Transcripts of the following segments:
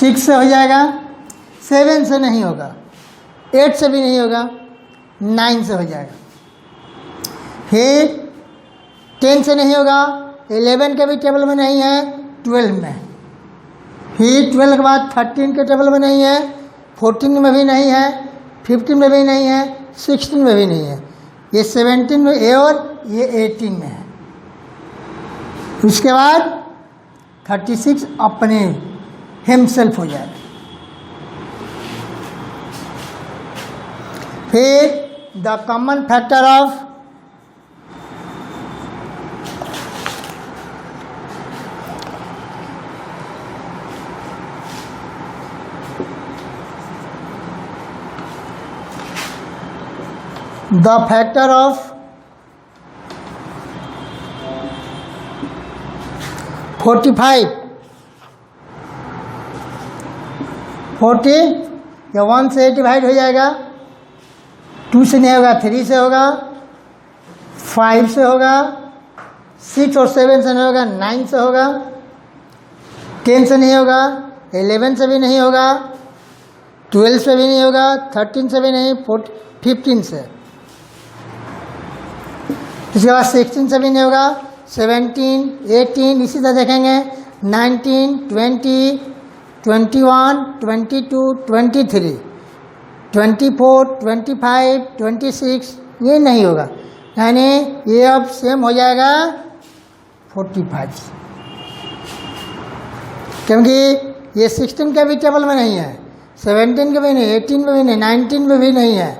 6 से हो जाएगा, 7 से नहीं होगा, 8 से भी नहीं होगा, 9 से हो जाएगा। फिर 10 से नहीं होगा, 11 के भी टेबल में नहीं है, 12 में। फिर 12 के बाद 13 के टेबल में नहीं है, 14 में भी नहीं है, 15 में भी नहीं है, 16 में भी नहीं है। ये 17 में है और ये 18 में है। उसके बाद 36 अपने हिमसेल्फ हो जाएगा। फिर the common factor of the factor of 45 या 1 से डिवाइड हो जाएगा, 2 से नहीं होगा, 3 से होगा, 5 से होगा, 6 और 7 से नहीं होगा, 9 से होगा, 10 से नहीं होगा, 11 से भी नहीं होगा, 12 से भी नहीं होगा, 13 से भी नहीं, 15 से। इसके बाद 16 से भी नहीं होगा, 17, 18, इसी तरह देखेंगे, 19, 20, 21, 22, 23, 24, 25, 26, ये नहीं होगा, यानी ये अब सेम हो जाएगा 45, क्योंकि ये 16 के भी टेबल में नहीं है, 17 के भी नहीं, 18 में भी नहीं, 19 में भी नहीं है,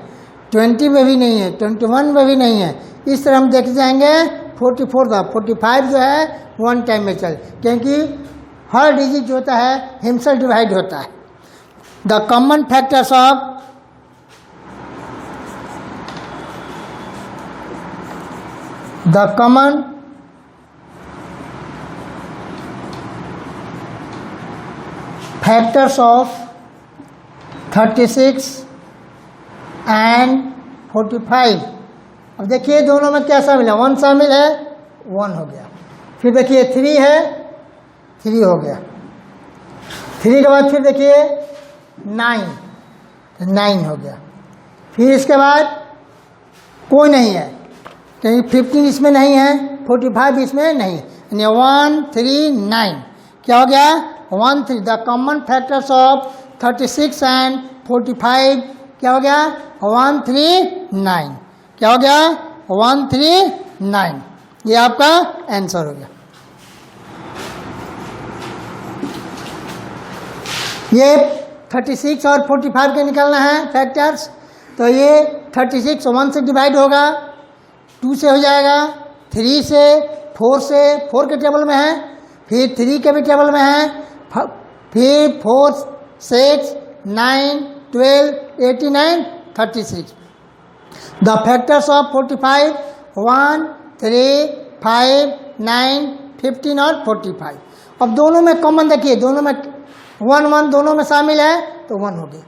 20 में भी नहीं है, 21 में भी नहीं है। इस तरह हम देखते जाएंगे 44 का 45 जो है 1 टाइम में चल, क्योंकि हर डिजिट जो होता है हिमसेल्फ डिवाइड होता है। The common factors of factors of 36 and 45। अब देखिए दोनों में क्या शामिल है, 1 शामिल है, 1 हो गया। फिर देखिए 3 है, 3 हो गया। 3 के बाद फिर देखिए 9, 9 हो गया। फिर इसके बाद कोई नहीं है, क्योंकि 15 इसमें नहीं है, 45 इसमें नहीं है, यानी 1, 3, 9 क्या हो गया, 1, 3। The common factors of 36 and 45 क्या हो गया, 1, 3, 9 क्या हो गया, 1, 3, 9। ये आपका आंसर हो गया। ये 36 और 45 के निकलना है फैक्टर्स, तो ये 36 1 से डिवाइड होगा, 2 से हो जाएगा, 3 से, 4 से, 4 के टेबल में है, फिर 3 के भी टेबल में है, फिर 4, 6, 9, 12, 89, 36। द फैक्टर्स ऑफ 45 1, 3, 5, 9, 15 और 45। अब दोनों में कॉमन देखिए, दोनों में 1, 1 दोनों में शामिल है तो 1 हो गया।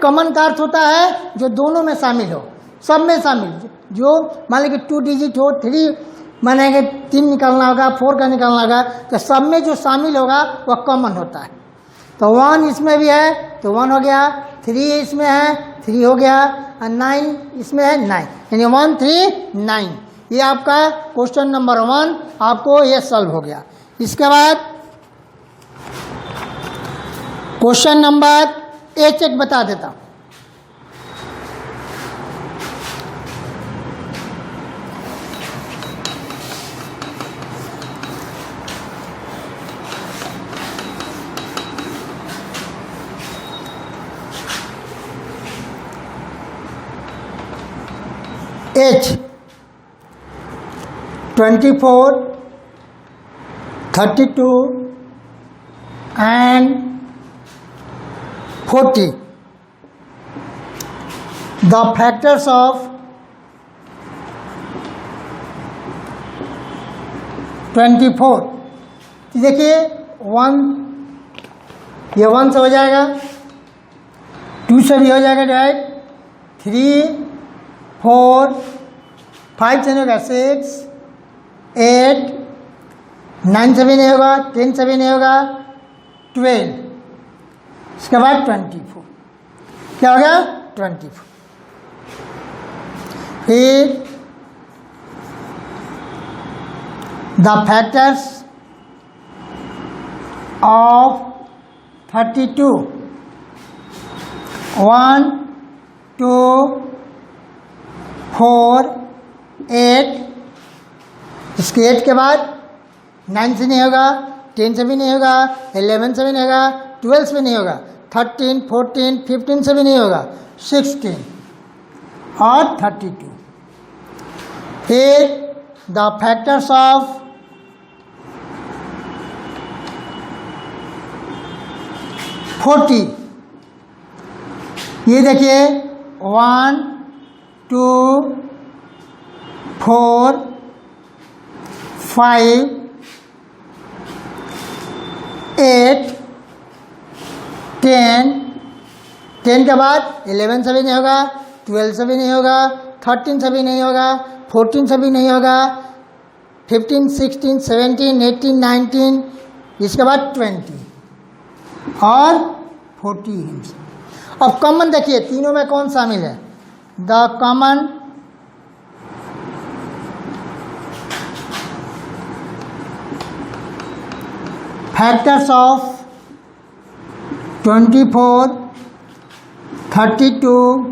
कॉमन का अर्थ होता है जो दोनों में शामिल हो, सब में शामिल, जो मान लीजिए 2 डिजिट हो, 3 मानेंगे 3 निकालना होगा, 4 का निकालना होगा, तो सब में जो शामिल होगा वह कॉमन होता है। तो 1 इसमें भी है तो 1 हो गया, 3 इसमें है 3 हो गया, और 9 इसमें है 9, यानी 1, 3, 9। ये आपका क्वेश्चन नंबर 1 आपको ये सॉल्व हो गया। इसके बाद क्वेश्चन नंबर 1 बता देता हूँ। H 24, 32 and 40. The factors of 24, देखिए 1, ये 1 से हो जाएगा, 2 से भी हो जाएगा डायरेक्ट, 3, 4, 5 से नहीं होगा, 6, 8, 9 से भी नहीं होगा, 10 से भी नहीं होगा, 12, इसके बाद 24, क्या हो गया 24। फिर द फैक्टर्स ऑफ 32, 1, 2, 4, 8, इसके 8 के बाद 9 से नहीं होगा, 10 से भी नहीं होगा, 11 से भी नहीं होगा, 12 से भी नहीं होगा, 13, 14, 15 से भी नहीं होगा, 16 और 32। फिर द फैक्टर्स ऑफ 40, ये देखिए 1, 2, 4, 5, 8, 10, 10 के बाद 11 से भी नहीं होगा, 12 से भी नहीं होगा, 13 से भी नहीं होगा, 14 से भी नहीं होगा, 15, 16, 17, 18, 19, इसके बाद 20 और 40। अब कॉमन देखिए तीनों में कौन शामिल है, the common factors of 24, 32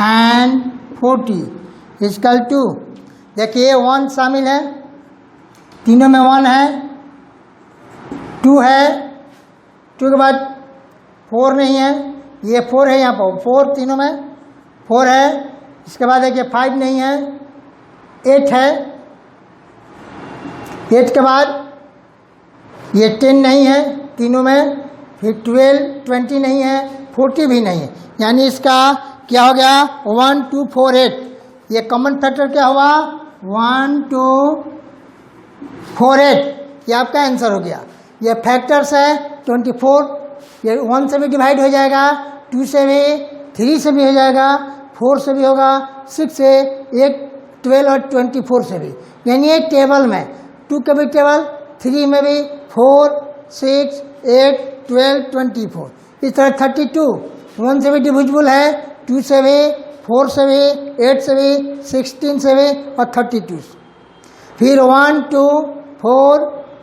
and 40 equal to, देखिए 1 शामिल है, तीनों में 1 है, 2 है, 2 के बाद 4 नहीं है, ये 4 है, यहाँ पर 4 तीनों में 4 है, इसके बाद देखिए 5 नहीं है, 8 है, 8 के बाद ये 10 नहीं है तीनों में, फिर 12, 20 नहीं है, 40 भी नहीं है, यानी इसका क्या हो गया 1, 2, 4, 8, ये कॉमन फैक्टर क्या हुआ 1, 2, 4, 8, ये आपका आंसर हो गया। ये फैक्टर्स है 24, ये 1 से भी डिवाइड हो जाएगा, 2 से भी, 3 से भी हो जाएगा, 4 से भी होगा, 6 से, एक 12 और 24 से भी, यानी एक टेबल में 2 का भी टेबल, 3 में भी 4, 6, 8, 12, 24, इस तरह 32 1 से भी डिविजिबल है, 2 से भी, 4 से भी, 8 से भी, 16 से भी और 32। फिर 1, 2, 4,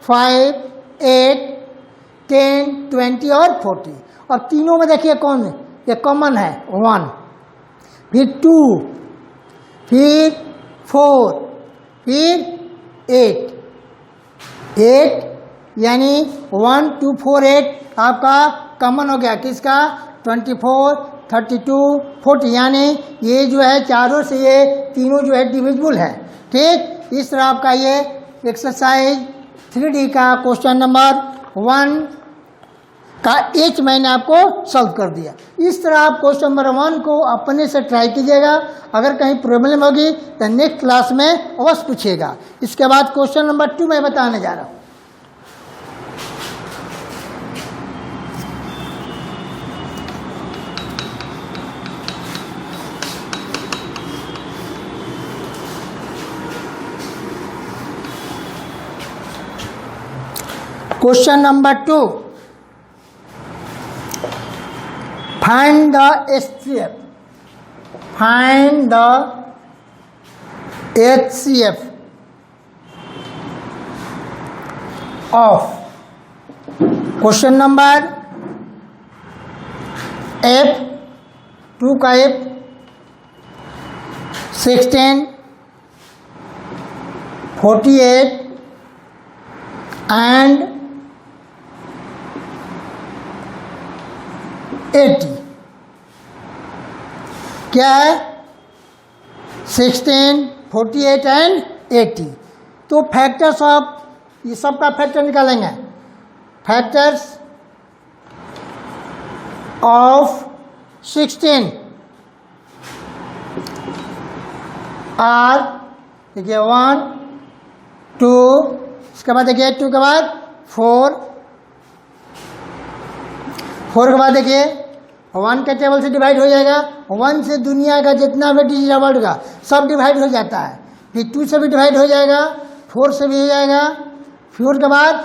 5, 8, 10, 20 और 40, और तीनों में देखिए कौन है, ये कॉमन है 1, फिर 2, फिर 4, फिर 8 यानी 1, 2, 4, 8 आपका कॉमन हो गया, किसका 24, 32, 40, यानी ये जो है चारों से ये तीनों जो है डिविजिबल है। ठीक, इस तरह आपका ये एक्सरसाइज 3D का क्वेश्चन नंबर 1 का एच मैंने आपको सॉल्व कर दिया। इस तरह आप क्वेश्चन नंबर 1 को अपने से ट्राई कीजिएगा, अगर कहीं प्रॉब्लम होगी तो नेक्स्ट क्लास में अवश्य पूछिएगा। इसके बाद क्वेश्चन नंबर 2 मैं बताने जा रहा हूँ। Question number 2. Find the HCF. Find the HCF of question number F, 2 का F, 16, 48 and 80 क्या है 16, 48 एंड 80। तो फैक्टर्स ऑफ ये सब का फैक्टर निकालेंगे। फैक्टर्स ऑफ 16 आर, देखिए 1, 2, इसके बाद देखिए 2 के बाद 4 के बाद देखिए 1 के टेबल से डिवाइड हो जाएगा, 1 से दुनिया का जितना भी डिजिट वर्ड का सब डिवाइड हो जाता है। फिर 2 से भी डिवाइड हो जाएगा, 4 से भी हो जाएगा, 4 के बाद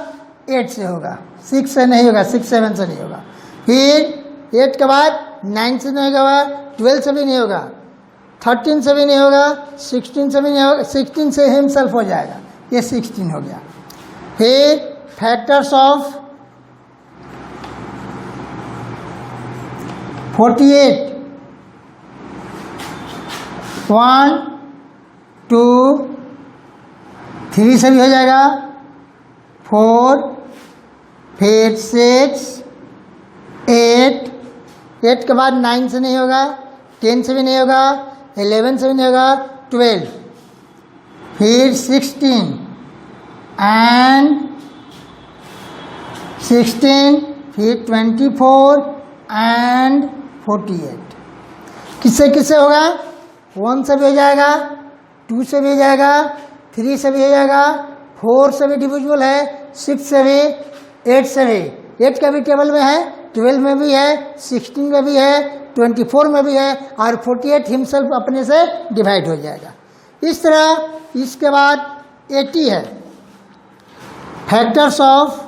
8 से होगा, 6 से नहीं होगा, 6 7 से नहीं होगा। फिर 8 के बाद 9 से नहीं होगा, 12 से भी नहीं होगा, 13 से भी नहीं होगा, 16 से भी नहीं होगा, 16 से हिमसेल्फ हो जाएगा, ये 16 हो गया। फिर फैक्टर्स ऑफ 48, 1 2 3 से भी हो जाएगा, 4 फिर 6 8, 8 के बाद 9 से नहीं होगा, 10 से भी नहीं होगा, 11 से भी नहीं होगा, 12 फिर 16 एंड 16 फिर 24 एंड 48। किससे किससे होगा? 1 से भी हो जाएगा, 2 से भी हो जाएगा, 3 से भी हो जाएगा, 4 से भी डिविजिबल है, 6 से भी, 8 से भी। 8 का भी टेबल में है, 12 में भी है, 16 में भी है, 24 में भी है, और 48 हिमसेल्फ अपने से डिवाइड हो जाएगा। इस तरह इसके बाद 80 है, फैक्टर्स ऑफ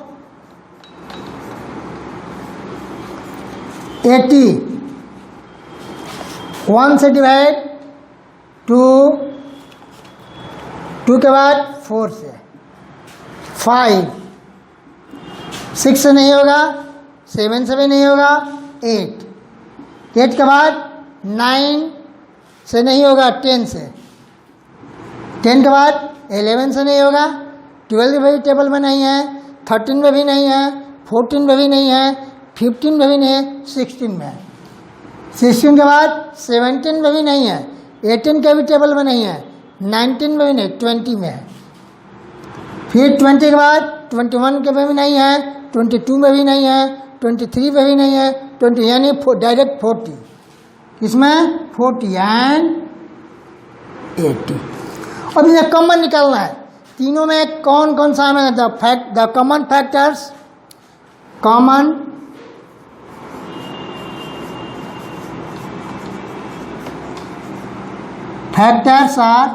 80, 1 से डिवाइड, 2 के बाद 4 से, 5 6 से नहीं होगा, 7 से भी नहीं होगा, 8 के बाद 9 से नहीं होगा, 10 से, 10 के बाद 11 से नहीं होगा, 12 भी टेबल में नहीं है, 13 में भी नहीं है, 14 में भी नहीं है, 15 में भी नहीं है, 16 में है। 16 के बाद 17 में भी नहीं है, 18 के भी टेबल में नहीं है, 19 में भी नहीं, 20 में है। फिर 20 के बाद 21 के में भी नहीं है, 22 में भी नहीं है, 23 में भी नहीं है, 20 यानी डायरेक्ट 40। इसमें 40 एंड 80। अब इन्हें कॉमन निकालना है, तीनों में कौन कौन सा है? The common factors, common factors are,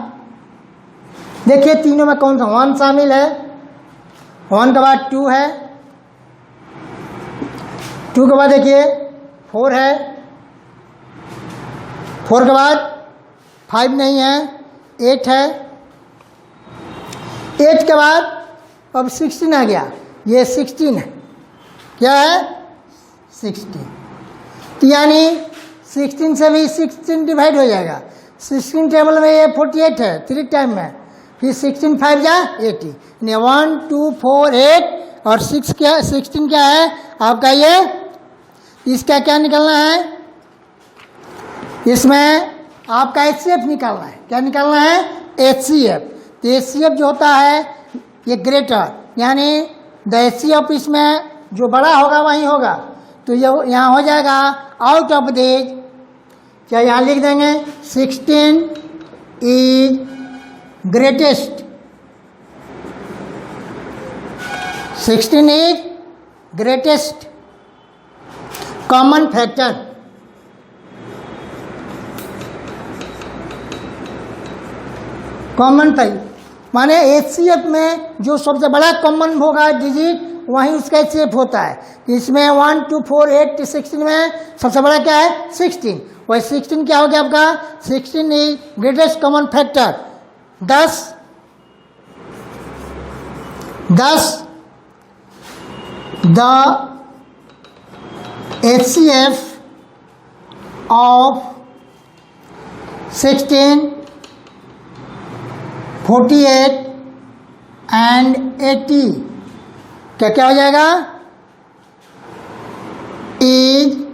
देखिए तीनों में कौन सा? 1 शामिल है, 1 के बाद 2 है, 2 के बाद देखिए 4 है, 4 के बाद 5 नहीं है, 8 है, 8 के बाद अब 16 आ गया, ये 16 है, क्या है? 16। तो यानी 16 से भी 16 डिवाइड हो जाएगा। 16 टेबल में ये 48 है 3 टाइम में, फिर 16 5 जा 80, 1 2 4 8 और 6 क्या 16 क्या है आपका? ये इसका क्या निकालना है? इसमें आपका HCF निकालना है। क्या निकालना है? HCF। तो HCF जो होता है ये ग्रेटर, यानी द HCF इसमें जो बड़ा होगा वही होगा। तो ये यहाँ हो जाएगा आउट ऑफ दिस, क्या यहाँ लिख देंगे 16 is greatest, 16 is greatest common factor. Common factor माने HCF में जो सबसे बड़ा कॉमन होगा डिजिट वहीं उसका HCF होता है। इसमें 1 2 4 8 16 में सबसे बड़ा क्या है? 16। वही 16 क्या हो गया आपका? 16 is greatest common factor. 10 the HCF of 16 48 and 80 क्या क्या हो जाएगा? इज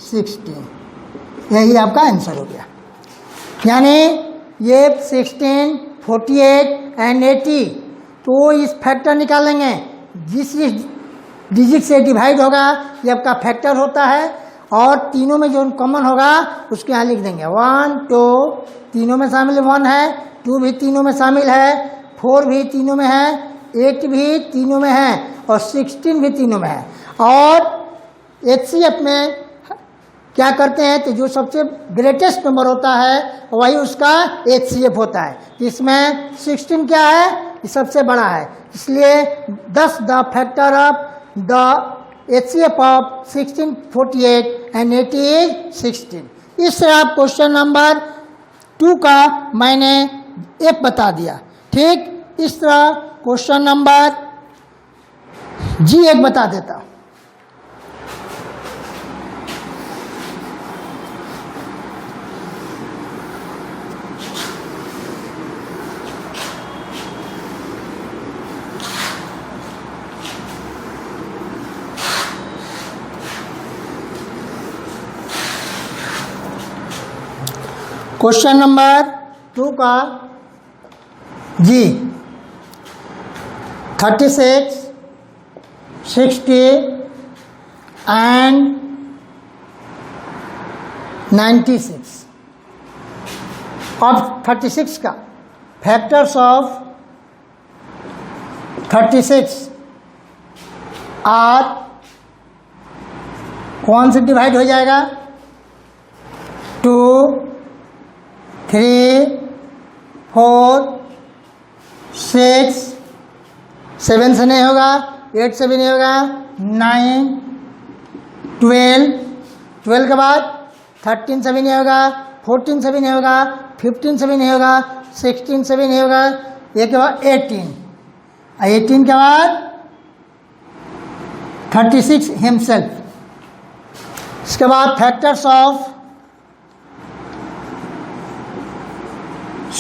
16। यही आपका आंसर हो गया। यानी ये 16 48 एंड 80 तो इस फैक्टर निकालेंगे, जिस डिजिट से डिवाइड होगा ये आपका फैक्टर होता है, और तीनों में जो कॉमन होगा उसके यहाँ लिख देंगे 1 2 तीनों में शामिल 1 है, 2 भी तीनों में शामिल है, 4 भी तीनों में है, 8 भी तीनों में है, और 16 भी तीनों में है। और HCF में क्या करते हैं? तो जो सबसे ग्रेटेस्ट नंबर होता है वही उसका HCF होता है। इसमें 16 क्या है? ये सबसे बड़ा है, इसलिए 10 the factor of the HCF of 1648 and 80 is 16. इस तरह आप क्वेश्चन नंबर 2 का मैंने F बता दिया। ठीक, इस तरह क्वेश्चन नंबर G एक बता देता। क्वेश्चन नंबर 2 का जी 36, 60 and 96। अब 36 का फैक्टर्स ऑफ 36 आर कौन से डिवाइड हो जाएगा? 2, 3, 4, 6, 7 से नहीं होगा, 8 से भी नहीं होगा, 9, 12, 12 के बाद 13 से भी नहीं होगा, 14 से भी नहीं होगा, 15 से भी नहीं होगा, 16 से भी नहीं होगा, ये के बाद 18, 18 के बाद 36 हिमसेल्फ। इसके बाद फैक्टर्स ऑफ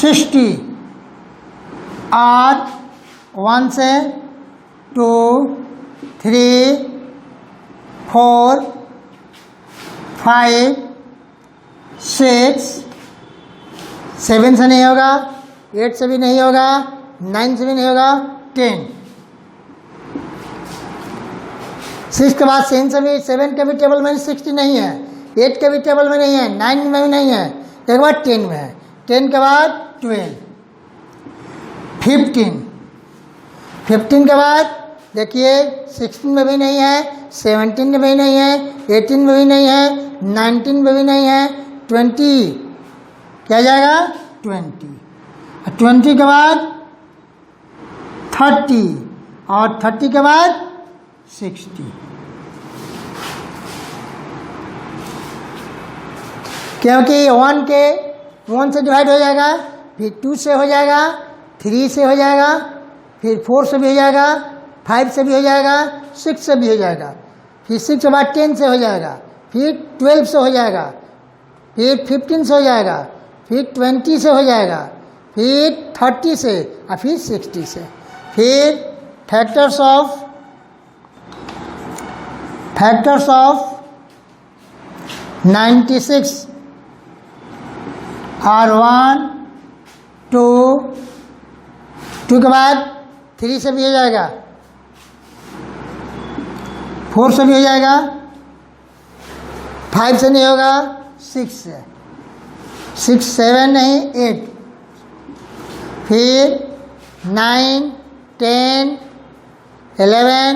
60 आर 1 से 2, 3, 4, 5, 6, 7 से नहीं होगा, 8 से भी नहीं होगा, 9 से भी नहीं होगा, 10। 6 के बाद 7 के भी टेबल में 60 नहीं है, 8 के भी टेबल में नहीं है, 9 में भी नहीं है, एक बार 10 में है, 10 के बाद 12, 15 के बाद देखिए 16 में भी नहीं है, 17 में भी नहीं है, 18 में भी नहीं है, 19 में भी नहीं है, 20 क्या जाएगा? 20 के बाद 30 और 30 के बाद 60। क्योंकि 1 से डिवाइड हो जाएगा, फिर 2 से हो जाएगा, 3 से हो जाएगा, फिर 4 से भी हो जाएगा, 5 से भी हो जाएगा, 6 से भी हो जाएगा, फिर 6 के बाद 10 से हो जाएगा, फिर 12 से हो जाएगा, फिर 15 से हो जाएगा, फिर 20 से हो जाएगा, फिर 30 से और फिर 60 से। फिर फैक्टर्स ऑफ 96 और 1, 2 के बाद 3 से भी हो जाएगा, 4 से भी हो जाएगा, 5 से नहीं होगा, 6 से, 6, 7 नहीं 8, फिर 9, 10, 11,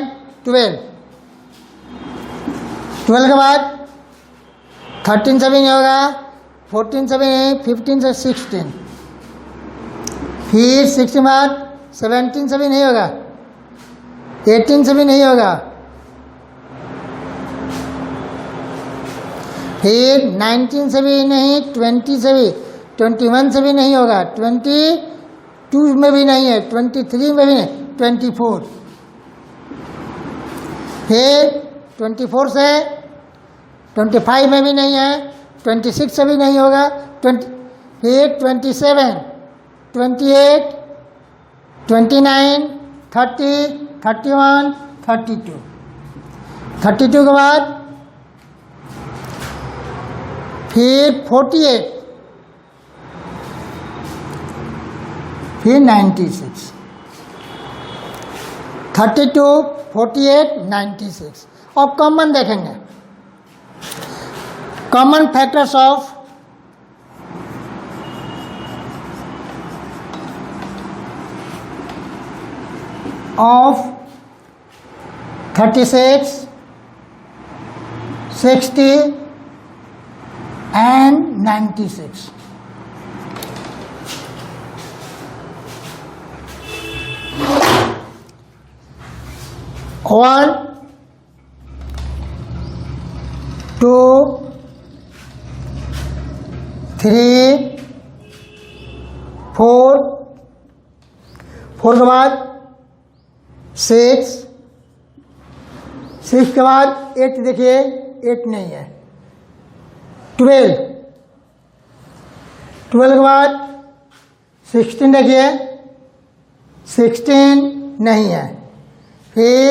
12 के बाद 13 से भी नहीं होगा, 14 से भी नहीं, 15 से 16, फिर 16 के बाद 17 से भी नहीं होगा, 18 से भी नहीं होगा, फिर 19 से भी नहीं, 20 से भी, 21 से भी नहीं होगा, 22 में भी नहीं है, 23 में भी नहीं, 24, फिर 24 से 25 में भी नहीं है, 26 से भी नहीं होगा, फिर 27, 28, 29, 30, 31, 32, 32 के बाद फिर 48, फिर 96, 32, 48, 96। और कॉमन देखेंगे, common factors of 36, 60 and 96। One 2 3 4 4 के बाद 6 6 के बाद 8 देखिए 8 नहीं है। 12 12 के बाद 16 देखिए 16 नहीं है। फिर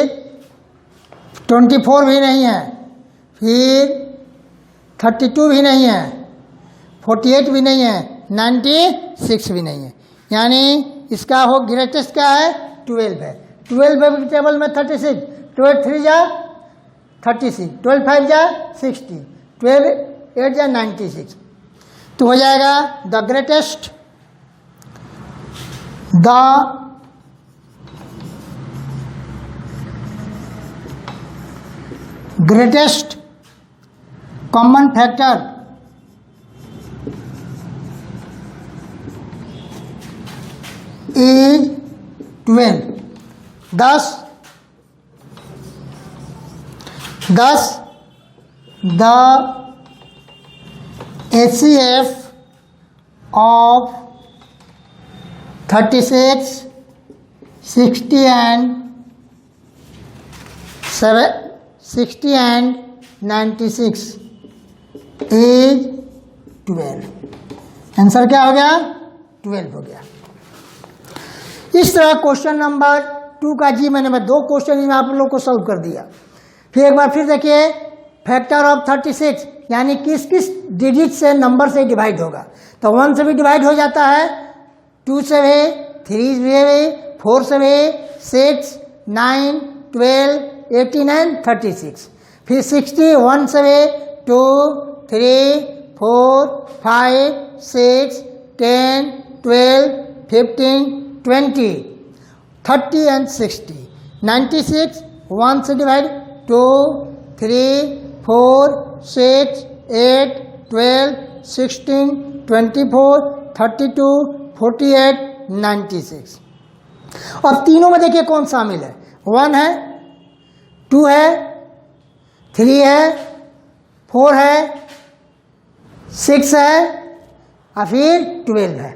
24 भी नहीं है। फिर 32 भी नहीं है। 48 भी नहीं है। 96 भी नहीं है। यानी इसका हो ग्रेटेस्ट क्या है? 12 है। 12 के टेबल में 36, 12 3 जा 36, 12 5 जा 60, 12 8 जा 96। तो हो जाएगा the greatest common factor is 12। thus the HCF of 36, 60 and 96 is 12। Answer क्या हो गया? 12 हो गया। इस तरह क्वेश्चन नंबर 2 का जी मैंने 2 क्वेश्चन में आप लोग को सॉल्व कर दिया। फिर एक बार फिर देखिए, फैक्टर ऑफ 36 यानी किस किस डिजिट से नंबर से डिवाइड होगा। तो 1 से भी डिवाइड हो जाता है, 2 से भी, 3 से भी, 4 से भी, 6 9 12 89 36। फिर 60 1 से भी, 2 3 4 5 6 10 12 15 20 30 and 60। 96 1 से डिवाइड, 2 3 4 6 8 12 16 24 32 48 96। अब तीनों में देखिए कौन शामिल है। 1 है, 2 है, 3 है, 4 है, 6 है और फिर 12 है।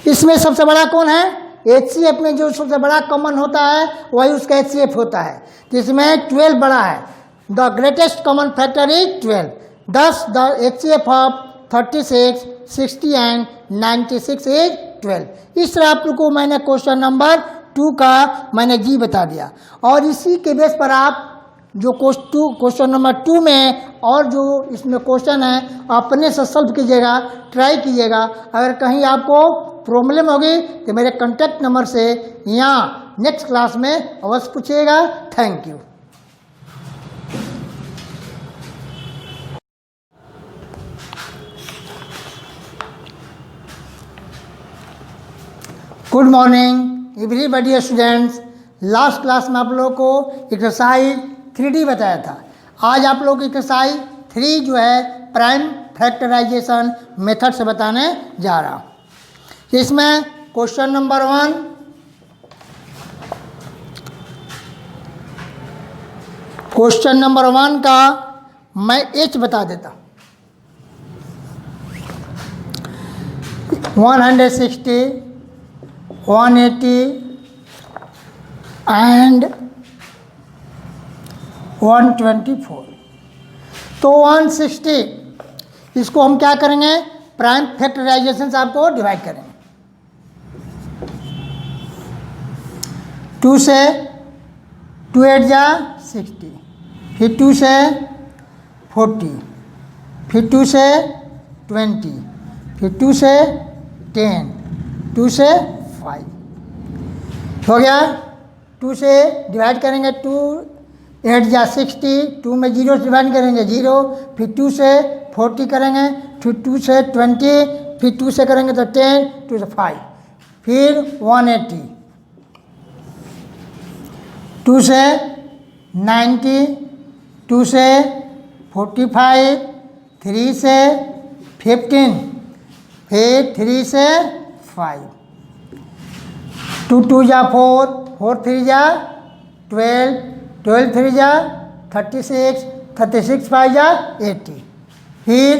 इसमें सबसे बड़ा कौन है? HCF में जो सबसे बड़ा कॉमन होता है वही उसका HCF होता है। तो इसमें 12 बड़ा है। The greatest common factor is 12। thus the HCF of 36 60 and 96 is 12। इस तरह आप लोग को मैंने क्वेश्चन नंबर 2 का मैंने जी बता दिया। और इसी के बेस पर आप जो क्वेश्चन नंबर 2 में और जो इसमें क्वेश्चन है अपने से सॉल्व कीजिएगा, ट्राई कीजिएगा। अगर कहीं आपको प्रॉब्लम होगी तो मेरे कॉन्टैक्ट नंबर से यहाँ नेक्स्ट क्लास में अवश्य पूछिएगा। Thank you. Good morning everybody students. Last class में आप लोगों को एक्सरसाइज 3D बताया था। आज आप लोग एक्सरसाइज 3 जो है प्राइम फैक्टराइजेशन मेथड से बताने जा रहा हूँ। इसमें क्वेश्चन नंबर 1 का मैं H बता देता हूँ। 160 180 एंड 124। तो 160 इसको हम क्या करेंगे? प्राइम फैक्टराइजेशन से आपको डिवाइड करेंगे। 2 से 2 8 जा 60, फिर 2 से 40, फिर 2 से 20, फिर 2 से 10, 2 से 5 हो गया। 2 से डिवाइड करेंगे, 2 8 जा 60, 2 में 0 से डिवाइड करेंगे 0, फिर 2 से 40 करेंगे, फिर 2 से 20, फिर 2 से करेंगे तो 10, 2 से 5, फिर 180, 2 से 90, 2 से 45, 3 से 15, फिर 3 से 5, 2 2 जा 4, 4 3 जा 12, 12 3 जा 36, 36 5 जा 80, फिर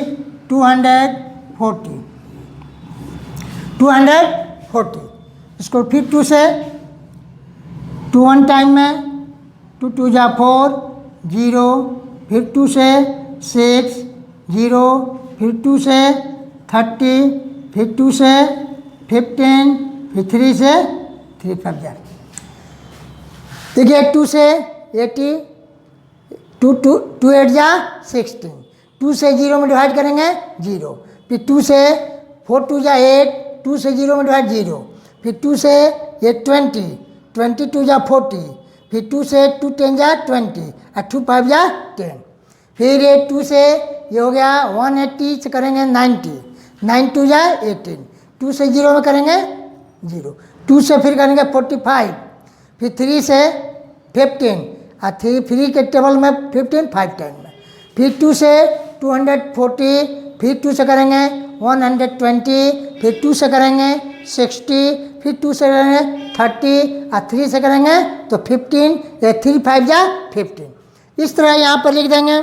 240, इसको फिर 2 से 2 1 टाइम में 2 2 जा 4 0, फिर 2 से 6 0, फिर 2 से 30, फिर 2 से 15, फिर 3 से 3 5 जा। देखिए 2 से 80, 2 8 जा 16, 2 से 0 में डिवाइड करेंगे 0, फिर 2 से 4 2 जा 8, 2 से 0 में डिवाइड 0, फिर 2 से ये 20, 22 जा 40, फिर 2 से 2 10 जा 20 और 2 5 जा 10, फिर ये 2 से ये हो गया 180 से करेंगे 90, 9 2 जा 18, 2 से 0 में करेंगे 0, 2 से फिर करेंगे 45, फिर 3 से 15 और 3 के टेबल में 15 5 टाइम में, फिर 2 से 240, फिर 2 से करेंगे 120, फिर 2 से करेंगे 60, फिर 2 से करेंगे 30 और 3 से करेंगे तो 15, ये 3 5 जा 15। इस तरह यहाँ पर लिख देंगे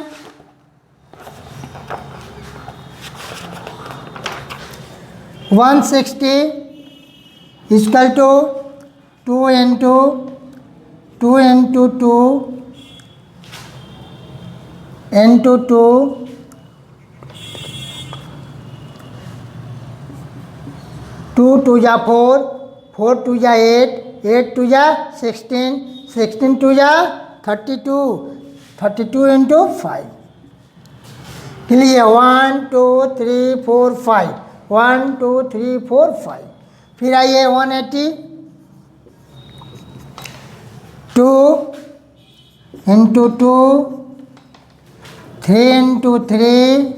160 equal to 2 into 2 into 2 into 2 2 2 जा 4, 4 2 जा 8, 8 2 जा 16, 16 2 जा 32, 32 into 5। क्लियर 1 2 3 4 5, 1 2 3 4 5। फिर आइए 180, 2 into 2, 3 into 3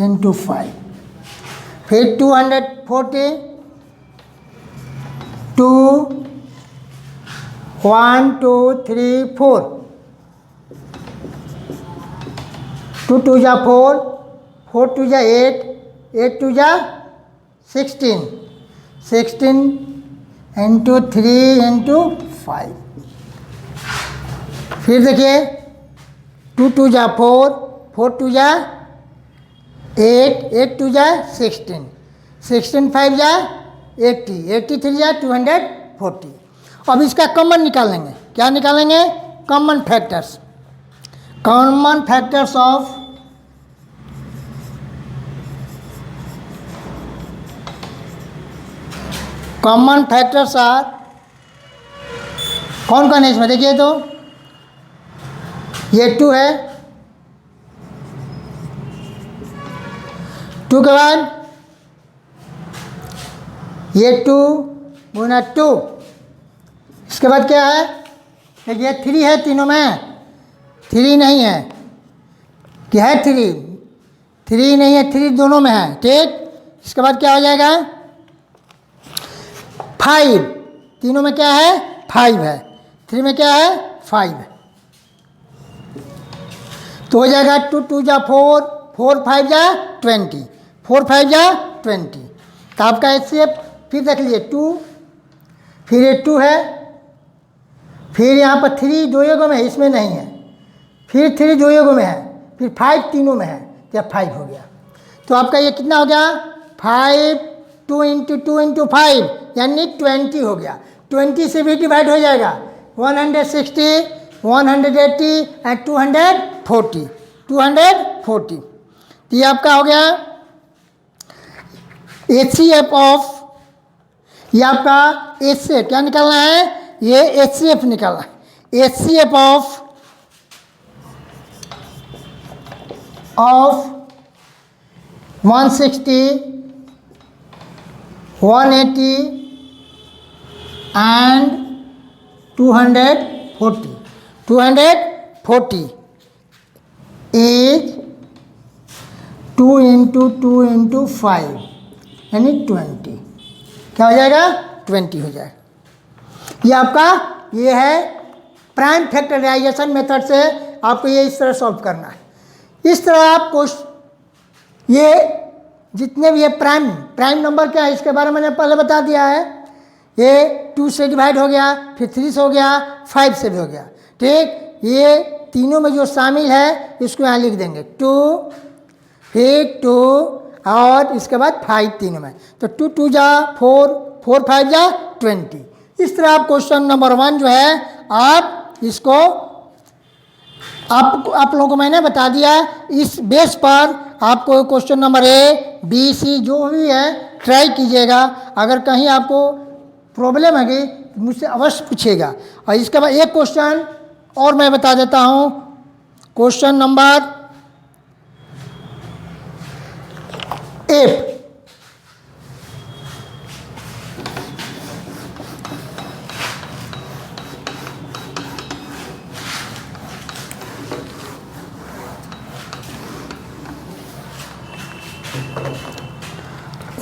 into 5, फिर 240, 2 1 2 3 4, 2 2 जा 4, 4 2 जा 8, 8 2 जा 16, 16 into 3 into 5। फिर देखिए 2 2 जा 4, 4 2 जा 8, 8 2 जा 16, 16 5 जा 80, 83 जा 240। अब इसका कॉमन निकालेंगे। क्या निकालेंगे? Common factors. Common factors of common factors are, कौन कौन है इसमें देखिए तो ये 2 है, 2 के बाद ये 2 गुना 2, इसके बाद क्या है? ये 3 है, तीनों में 3 नहीं है, क्या है? 3 नहीं है, 3 दोनों में है, ठीक। इसके बाद क्या हो जाएगा? 5, तीनों में क्या है? 5 है, 3 में क्या है? 5 है, तो हो जाएगा 2 2 जा 4, 4 5 जा 20, 4 5 जा 20। तो आपका ऐसे फिर देख लीजिए 2, फिर ये 2 है, फिर यहाँ पर 3 दो योगों में है, इसमें नहीं है, फिर 3 दो योगों में है, फिर 5 तीनों में है, तो 5 हो गया। तो आपका ये कितना हो गया? 5 2 into 2 into 5 यानी 20 हो गया। 20 से भी डिवाइड हो जाएगा 160, 180 एंड 240, 240। तो ये आपका हो गया HCF ऑफ, ये आपका HCF क्या निकालना है? ये HCF निकालना है। HCF of 160, 180 and 240, 240 is 2 into 2 into 5 यानी 20। क्या हो जाएगा? 20 हो जाएगा। ये आपका ये है प्राइम फैक्टराइजेशन मेथड से आपको ये इस तरह सॉल्व करना है। इस तरह आपको ये जितने भी ये प्राइम नंबर क्या है इसके बारे में मैंने पहले बता दिया है। ये 2 से डिवाइड हो गया, फिर 3 से हो गया, 5 से भी हो गया, ठीक। ये तीनों में जो शामिल है इसको यहाँ लिख देंगे 2, फिर 2 और इसके बाद 5 तीनों में, तो 2 2 जा 4, 4 5 जा 20। इस तरह आप क्वेश्चन नंबर 1 जो है आप इसको आप लोगों को मैंने बता दिया। इस बेस पर आपको क्वेश्चन नंबर ए, बी, सी जो भी है ट्राई कीजिएगा। अगर कहीं आपको प्रॉब्लम है मुझसे अवश्य पूछिएगा। और इसके बाद एक क्वेश्चन और मैं बता देता हूँ, क्वेश्चन नंबर एफ।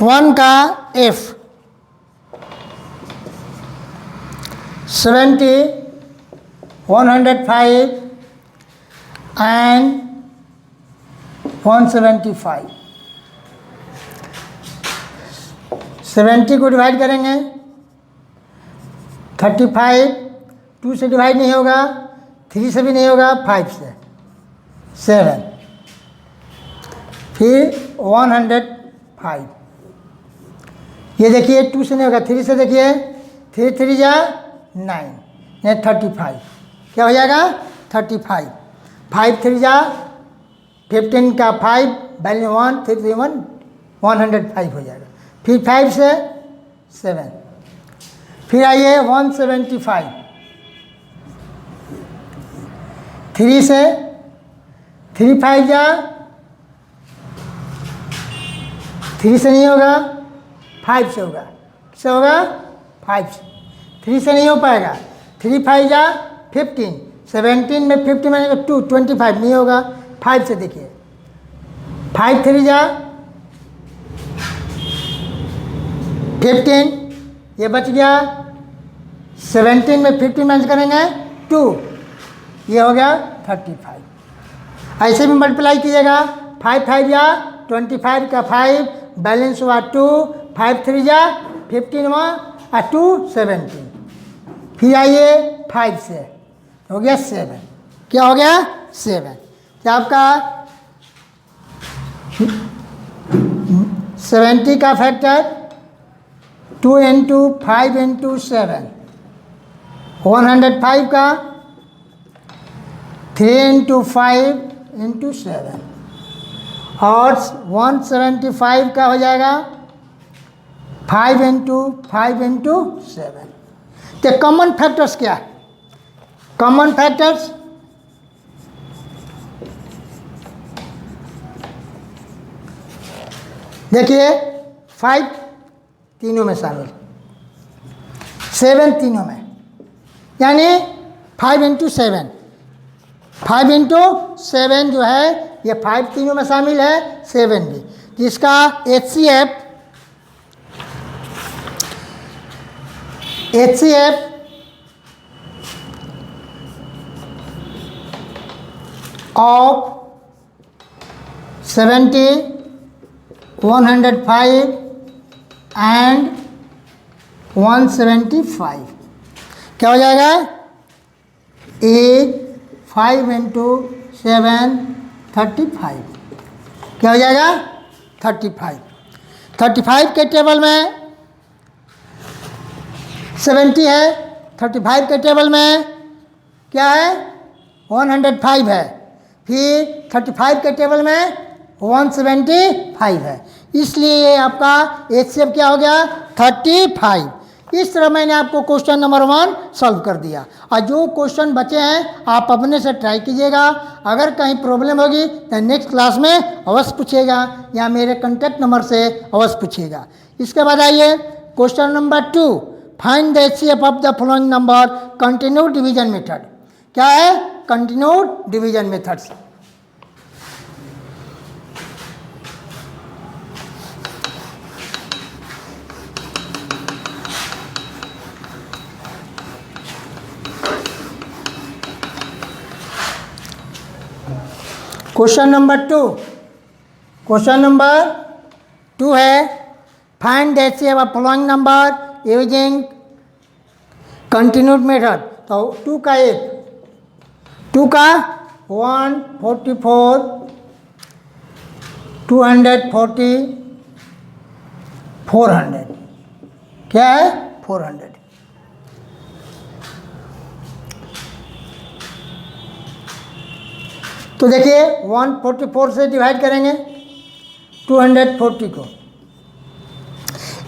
वन का एफ 70, 105 एंड 175। 70 को डिवाइड करेंगे 35, 2 से डिवाइड नहीं होगा, 3 से भी नहीं होगा, 5 से 7, फिर 105। ये देखिए 2 से नहीं होगा, 3 से देखिए 3 3 जा 9, ये 35 क्या हो जाएगा 35। 5 3 जा 15 का 5 वैल्यू 1 3 3 1 105 हो जाएगा। फिर 5 से 7, फिर आइए 175। 3 से 3 5 जा 3 से नहीं होगा, 5 से होगा। किससे होगा 5 से। 3 से नहीं हो पाएगा, 3 5 जा 15, 17 में 50 मानेगा 2 25 नहीं होगा। 5 से देखिए 5 3 जा 15, ये बच गया। 17 में 50 माइनस करेंगे 2, ये हो गया 35। ऐसे भी मल्टीप्लाई कीजिएगा, 5 5 जा 25 का 5 बैलेंस हुआ 2, 5 3 जा 15 हुआ 2 17। फिर आइए 5 से हो गया 7, क्या हो गया 7। क्या आपका 70 का फैक्टर 2 इंटू 5 इंटू 7, 105 का 3 इंटू 5 इंटू 7, और 175 का हो जाएगा 5 इंटू 5 इंटू 7। तो कॉमन फैक्टर्स क्या है? कॉमन फैक्टर्स देखिए 5 तीनों में शामिल, 7 तीनों में, यानी 5 इंटू 7, 5 इंटू 7 जो है ये 5 तीनों में शामिल है, 7 भी, जिसका HCF of 70, 105 एंड 175 क्या हो जाएगा 5 इंटू 7 35, क्या हो जाएगा 35। 35 के टेबल में 70 है, 35 के टेबल में क्या है 105 है, फिर 35 के टेबल में 175 है, इसलिए आपका HCF क्या हो गया 35। इस तरह मैंने आपको क्वेश्चन नंबर 1 सॉल्व कर दिया। और जो क्वेश्चन बचे हैं आप अपने से ट्राई कीजिएगा। अगर कहीं प्रॉब्लम होगी तो नेक्स्ट क्लास में अवश्य पूछिएगा या मेरे कॉन्टैक्ट नंबर से अवश्य पूछिएगा। इसके बाद आइए question number 2, find the HCF of the following number continued division method. क्या है continued division methods. Question number 2, question number 2 है find the HCF of following number using continued method. तो 2 का 144, 240, 400, क्या है 400। तो देखिए 144 से डिवाइड करेंगे 240 को।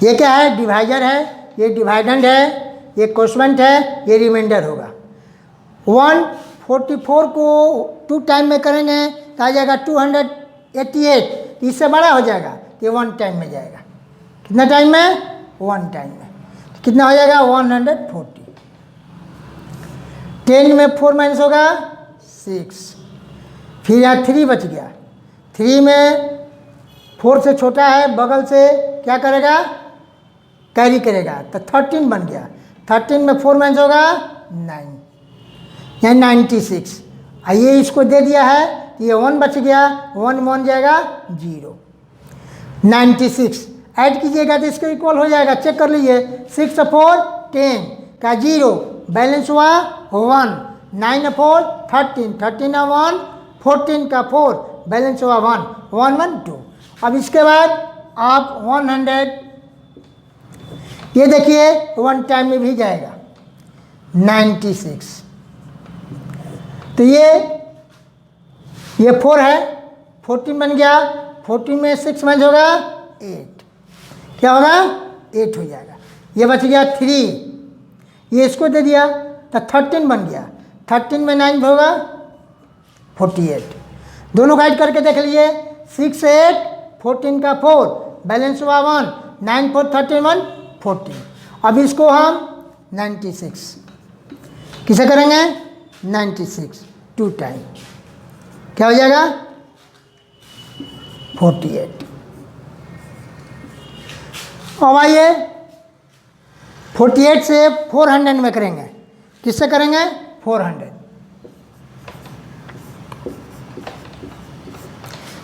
ये क्या है, डिवाइजर है, ये डिवाइडेंड है, ये कोशेंट है, ये रिमाइंडर होगा। 144 को 2 टाइम में करेंगे तो आ जाएगा 288, इससे बड़ा हो जाएगा तो 1 टाइम में जाएगा। कितना टाइम में, 1 टाइम में। तो कितना हो जाएगा 140। 10 में 4 माइनस होगा 6, फिर यहाँ 3 बच गया। 3 में 4 से छोटा है, बगल से क्या करेगा, कैरी करेगा, तो 13 बन गया। 13 में 4 माइनस होगा 9, यहाँ 96। ये इसको दे दिया है, ये 1 बच गया, 1 बन जाएगा 0। 96 ऐड कीजिएगा तो इसको इक्वल हो जाएगा, चेक कर लीजिए। 6 4 10 का 0, बैलेंस हुआ 1, 9 4 13, 13 1 14 का 4, बैलेंस हुआ 1, 1 1 2। अब इसके बाद आप 100, ये देखिए 1 टाइम में भी जाएगा 96। तो ये 4 है, 14 बन गया, 14 में 6 माइनस होगा 8, क्या होगा 8 हो जाएगा। ये बच गया 3, ये इसको दे दिया तो 13 बन गया। 13 में 9 होगा 48। दोनों गाइड करके देख लीजिए। 6 8 14 का 4, बैलेंस हुआ 1, 9 4 31 14। अब इसको हम 96 किसे करेंगे, 96 2 टाइम, क्या हो जाएगा 48। अब आइए 48 से 400 में करेंगे। किससे करेंगे, 400।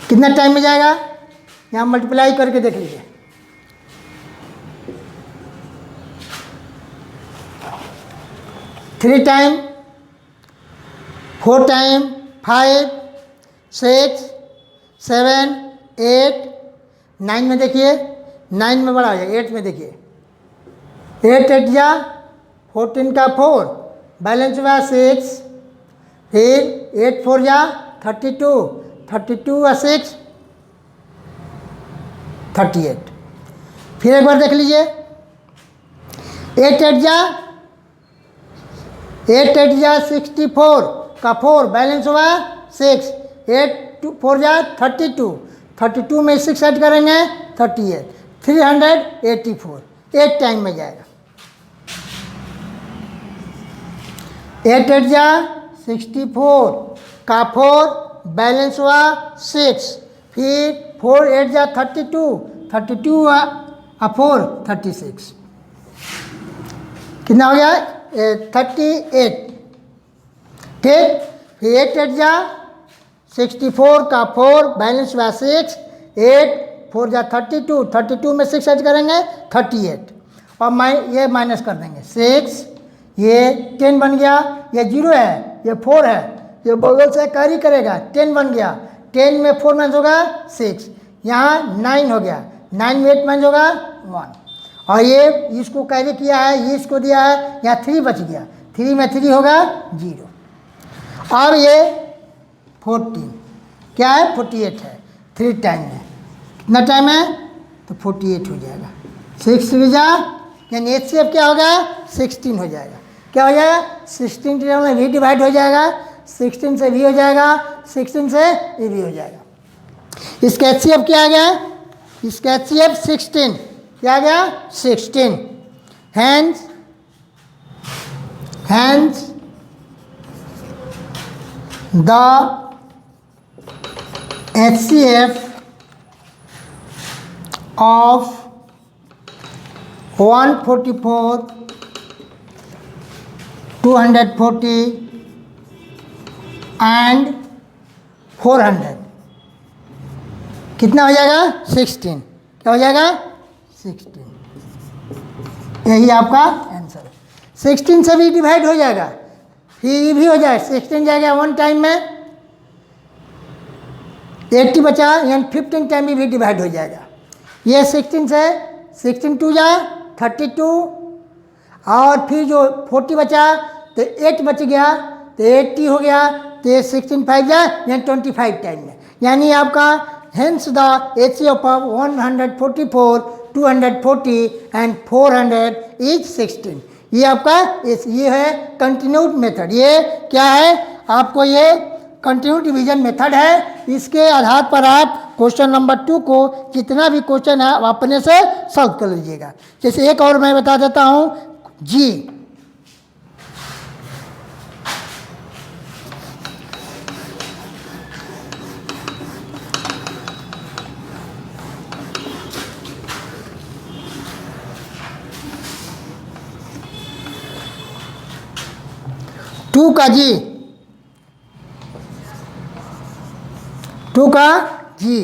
कितना टाइम में जाएगा, यहाँ मल्टीप्लाई करके देख लीजिए। 3 टाइम, 4 टाइम, 5 6 7 8 9 में देखिए, 9 में बड़ा हो जाएगा, 8 में देखिए। 8 8 जा 14 का 4, बैलेंस हुआ 6, फिर 8 4 जा 32, 32 और 6 38। फिर एक बार देख लीजिए। 8 8 जा 64 का 4, बैलेंस हुआ 6, 8 4 जा 32, 32 में 6 ऐड करेंगे 38, 384, 8 टाइम में जाएगा। 8 8 जा 64 का 4, बैलेंस हुआ 6, फिर 4 8 जा 32, 32 और 4 36, कितना हो गया 38। ठीक, फिर 8 8 जा 64 का 4, बैलेंस हुआ 6, 8 4 जा 32, 32 में 6 ऐड करेंगे 38, और ये माइनस कर देंगे 6, ये 10 बन गया, ये 0 है, ये 4 है, ये बगल से कैरी करेगा, 10 बन गया। 10 में 4 माइनस होगा 6, यहाँ 9 हो गया, 9 में 8 माइनस होगा 1, और ये इसको कैरी किया है, ये इसको दिया है, यहाँ 3 बच गया, 3 में 3 होगा 0। और ये 14 क्या है 48 है, 3 टाइम है। कितना टाइम है, तो 48 हो जाएगा। 6 3 जा, यानी HCF क्या होगा 16 हो जाएगा। क्या हो जाएगा 16 में भी डिवाइड हो जाएगा, 16 से भी हो जाएगा, 16 से ये भी हो जाएगा। इसका HCF क्या आ गया, इसका HCF 16, क्या आ गया 16। Hence the HCF of 144, 240 and 400 कितना हो जाएगा 16, क्या हो जाएगा 16। यही आपका आंसर। 16 से भी डिवाइड हो जाएगा, फिर भी हो जाएगा 16 जाएगा 1 टाइम में, 80 बचा, यानी 15 टाइम भी डिवाइड हो जाएगा। ये 16 से 16 2 जा 32, और फिर जो 40 बचा तो 8 बच गया तो 80 हो गया, तो ये 16 5 जा यानी 25 टाइम में, यानी आपका hence the HCF of 144, 240 and 400 is 16। ये आपका ये है कंटिन्यूड मेथड। ये क्या है, आपको ये कंटिन्यूड डिवीजन मेथड है। इसके आधार पर आप क्वेश्चन नंबर 2 को जितना भी क्वेश्चन है आप अपने से सॉल्व कर लीजिएगा। जैसे एक और मैं बता देता हूँ, जी टू का जी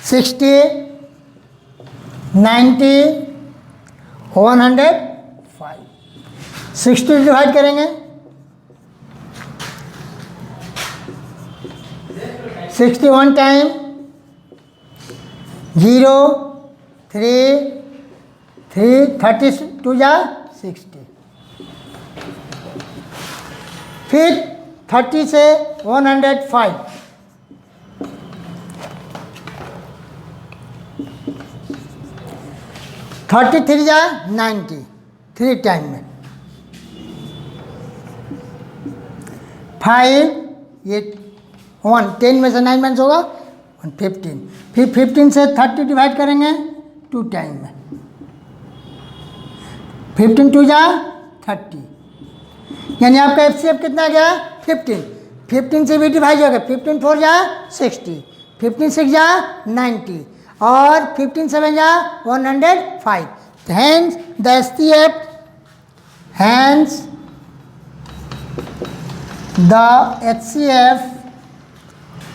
60 90 105, 60 डिवाइड करेंगे 61 टाइम 0 3 3 32 जा 60, फिर 30 से 105, 33 जा 90, 3 टाइम में 5, ये 1 10 में से 9 माइनस होगा 15, फिर 15 से 30 डिवाइड करेंगे 2 टाइम में, 15 2 जा 30, यानी आपका FCF कितना गया 15, 15 से भी डिवाइड होगा, 15 4 जा 60, 15 6 जा 90, और 15 7 जा 105। Hence the HCF, hence the HCF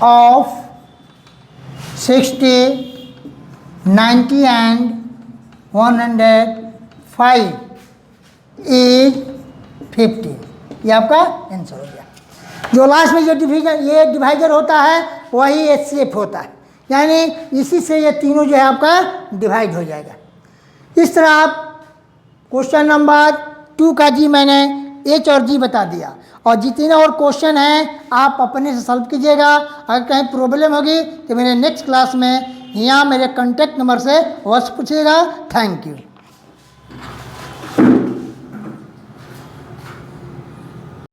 of 60, 90 and 105 is 50। ये आपका आंसर हो गया। जो लास्ट में जो ये डिवाइजर होता है वही HCF होता है, यानी इसी से ये तीनों जो है आपका डिवाइड हो जाएगा। इस तरह आप क्वेश्चन नंबर 2 का जी मैंने H और G बता दिया, और जितने और क्वेश्चन हैं आप अपने से सॉल्व कीजिएगा। अगर कहीं प्रॉब्लम होगी तो मेरे नेक्स्ट क्लास में यहाँ मेरे कॉन्टैक्ट नंबर से अवश्य पूछिएगा। Thank you.